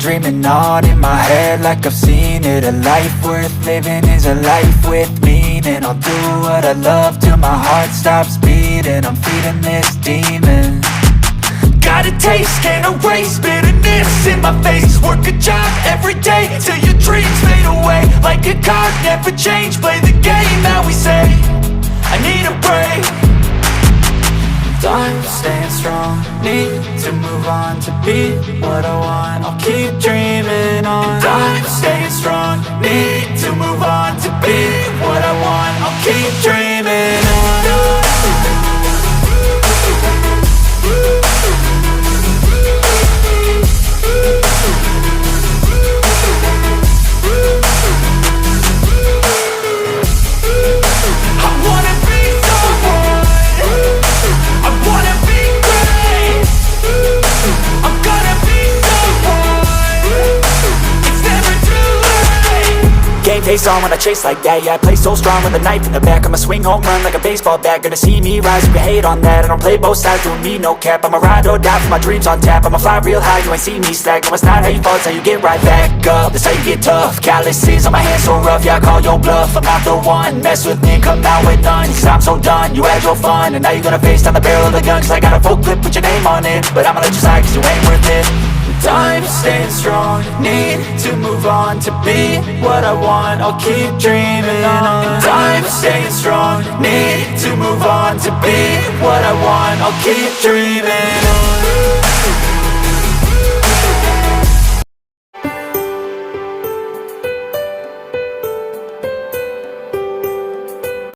dreaming on in my head like I've seen it. A life worth living is a life with meaning. I'll do what I love till my heart stops beating. I'm feeding this demon. Got a taste, can't erase bitterness in my face. Work a job every day till your dreams fade away. Like a card, never change, play the game that we say. I need a break. I'm staying strong, need to move on to be what I want. I'll keep dreaming on. I'm staying strong, need to move on to be what I want. I'll keep dreaming on. Game face on when I chase like that. Yeah, I play so strong with a knife in the back. I'ma swing home run like a baseball bat. Gonna see me rise, you can hate on that. I don't play both sides, doing me no cap. I'ma ride or die for my dreams on tap. I'ma fly real high, you ain't see me slack. No, it's not how you fall, it's how you get right back up. That's how you get tough. Calluses on my hands so rough, yeah, I call your bluff. I'm not the one, mess with me, come out with none. Cause I'm so done, you had your fun. And now you're gonna face down the barrel of the gun. Cause I got a full clip, put your name on it. But I'ma let you slide cause you ain't worth it. I'm staying strong, need to move on to be what I want. I'll keep dreaming on. I'm staying strong, need to move on to be what I want. I'll keep dreaming on.